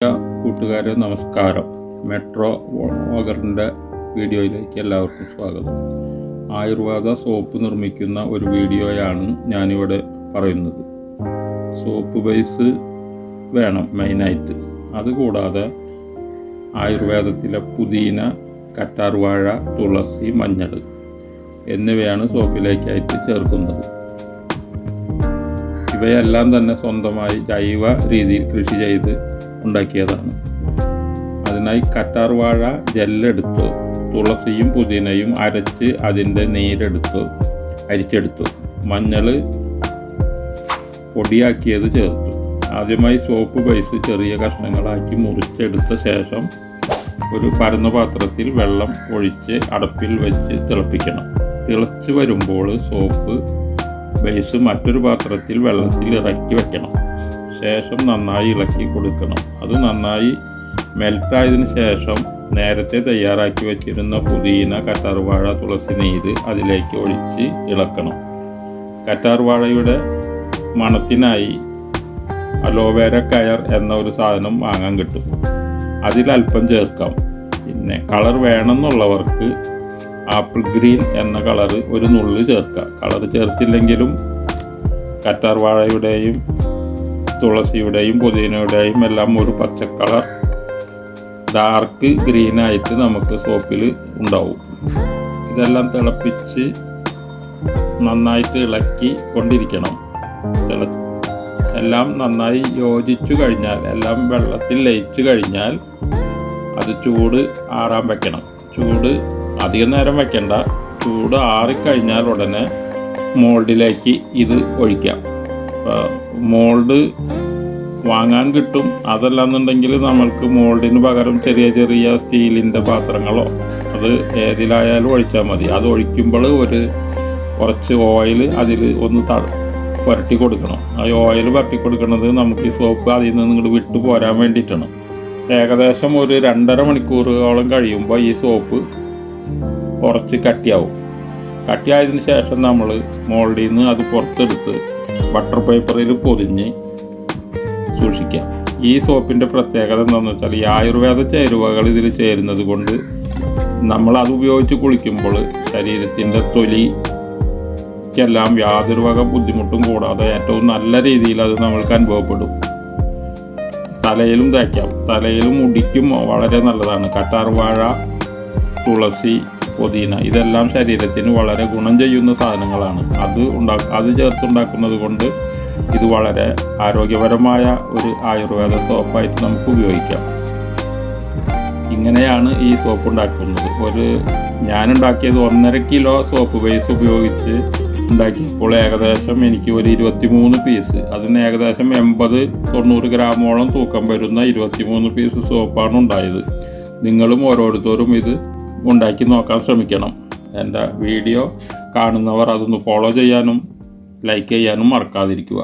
കൂട്ടുകാരെ നമസ്കാരം. മെട്രോ വ്ളോഗറിൻ്റെ വീഡിയോയിലേക്ക് എല്ലാവർക്കും സ്വാഗതം. ആയുർവേദ സോപ്പ് നിർമ്മിക്കുന്ന ഒരു വീഡിയോയാണ് ഞാനിവിടെ പറയുന്നത്. സോപ്പ് ബേസ് വേണം മെയിനായിട്ട്. അതുകൂടാതെ ആയുർവേദത്തിലെ പുതിന, കറ്റാർവാഴ, തുളസി, മഞ്ഞൾ എന്നിവയാണ് സോപ്പിലേക്കായിട്ട് ചേർക്കുന്നത്. ഇവയെല്ലാം തന്നെ സ്വന്തമായി ജൈവ രീതിയിൽ കൃഷി ചെയ്ത് ഉണ്ടാക്കിയതാണ്. അതിനായി കറ്റാർവാഴ ജെല്ലെടുത്തു, തുളസിയും പുതിനയും അരച്ച് അതിൻ്റെ നീരെടുത്തു അരിച്ചെടുത്തു, മഞ്ഞൾ പൊടിയാക്കിയത് ചേർത്തു. ആദ്യമായി സോപ്പ് ബേസ് ചെറിയ കഷ്ണങ്ങളാക്കി മുറിച്ചെടുത്ത ശേഷം ഒരു പരന്ന പാത്രത്തിൽ വെള്ളം ഒഴിച്ച് അടപ്പിൽ വെച്ച് തിളപ്പിക്കണം. തിളച്ച് വരുമ്പോൾ സോപ്പ് ബേസ് മറ്റൊരു പാത്രത്തിൽ വെള്ളത്തിൽ ഇറക്കി വെക്കണം. ശേഷം നന്നായി ഇളക്കി കൊടുക്കണം. അത് നന്നായി മെൽറ്റായതിനു ശേഷം നേരത്തെ തയ്യാറാക്കി വെച്ചിരുന്ന പുതിന, കറ്റാർവാഴ, തുളസി നീര് അതിലേക്ക് ഒഴിച്ച് ഇളക്കണം. കറ്റാർവാഴയുടെ മണത്തിനായി അലോവേര കയർ എന്ന ഒരു സാധനം വാങ്ങാൻ കിട്ടും. അതിലല്പം ചേർക്കാം. പിന്നെ കളർ വേണമെന്നുള്ളവർക്ക് ആപ്പിൾ ഗ്രീൻ എന്ന കളറ് ഒരു നുള്ള് ചേർക്കാം. കളർ ചേർത്തില്ലെങ്കിലും കറ്റാർവാഴയുടെയും തുളസിയുടെയും പുതിനയുടെയും എല്ലാം ഒരു പച്ച കളർ ഡാർക്ക് ഗ്രീനായിട്ട് നമുക്ക് സോപ്പിൽ ഉണ്ടാവും. ഇതെല്ലാം തിളപ്പിച്ച് നന്നായിട്ട് ഇളക്കി കൊണ്ടിരിക്കണം. എല്ലാം നന്നായി യോജിച്ചു കഴിഞ്ഞാൽ, എല്ലാം വെള്ളത്തിൽ ലയിച്ചു കഴിഞ്ഞാൽ അത് ചൂട് ആറാൻ വെക്കണം. ചൂട് അധികം നേരം വെക്കണ്ട. ചൂട് ആറിക്കഴിഞ്ഞാൽ ഉടനെ മോൾഡിലേക്ക് ഇത് ഒഴിക്കാം. മോൾഡ് വാങ്ങാൻ കിട്ടും. അതല്ലാന്നുണ്ടെങ്കിൽ നമ്മൾക്ക് മോൾഡിന് പകരം ചെറിയ ചെറിയ സ്റ്റീലിൻ്റെ പാത്രങ്ങളോ അത് ഏതിലായാലും ഒഴിച്ചാൽ മതി. അത് ഒഴിക്കുമ്പോൾ കുറച്ച് ഓയിൽ അതിൽ ഒന്ന് പുരട്ടി കൊടുക്കണം. ആ ഓയിൽ പുരട്ടി കൊടുക്കുന്നത് നമുക്ക് ഈ സോപ്പ് അതിൽ നിന്ന് ഇങ്ങോട്ട് വിട്ടു പോരാൻ വേണ്ടിയിട്ടാണ്. ഏകദേശം ഒരു 2.5 മണിക്കൂറോളം കഴിയുമ്പോൾ ഈ സോപ്പ് കുറച്ച് കട്ടിയാവും. കട്ടിയായതിന് ശേഷം നമ്മൾ മോൾഡിൽ നിന്ന് അത് പുറത്തെടുത്ത് ബട്ടർ പേപ്പറിൽ പൊതിഞ്ഞ് സൂക്ഷിക്കാം. ഈ സോപ്പിൻ്റെ പ്രത്യേകത എന്താണെന്ന് വെച്ചാൽ ഈ ആയുർവേദ ചേരുവകൾ ഇതിൽ ചേരുന്നത് കൊണ്ട് നമ്മൾ അത് ഉപയോഗിച്ച് കുളിക്കുമ്പോൾ ശരീരത്തിൻ്റെ തൊലിക്കെല്ലാം യാതൊരു വക ബുദ്ധിമുട്ടും കൂടാതെ ഏറ്റവും നല്ല രീതിയിൽ അത് നമ്മൾക്ക് അനുഭവപ്പെടും. തലയിലും തേക്കാം. തലയിലും മുടിക്കും വളരെ നല്ലതാണ്. കറ്റാർവാഴ, തുളസി, പുതിന ഇതെല്ലാം ശരീരത്തിന് വളരെ ഗുണം ചെയ്യുന്ന സാധനങ്ങളാണ്. അത് ചേർത്തുണ്ടാക്കുന്നത് കൊണ്ട് ഇത് വളരെ ആരോഗ്യപരമായ ഒരു ആയുർവേദ സോപ്പായിട്ട് നമുക്ക് ഉപയോഗിക്കാം. ഇങ്ങനെയാണ് ഈ സോപ്പ് ഉണ്ടാക്കുന്നത്. ഞാനുണ്ടാക്കിയത് 1.5 കിലോ സോപ്പ് ബേസ് ഉപയോഗിച്ച് ഉണ്ടാക്കിയപ്പോൾ ഏകദേശം എനിക്ക് ഒരു 23 പീസ്, അതിന് ഏകദേശം 80-90 ഗ്രാമോളം തൂക്കം വരുന്ന 23 പീസ് സോപ്പാണ് ഉണ്ടായത്. നിങ്ങളും ഓരോരുത്തരും ഇത് ഉണ്ടാക്കി നോക്കാൻ ശ്രമിക്കണം. എൻ്റെ വീഡിയോ കാണുന്നവർ അതൊന്ന് ഫോളോ ചെയ്യാനും ലൈക്ക് ചെയ്യാനും മറക്കാതിരിക്കുക.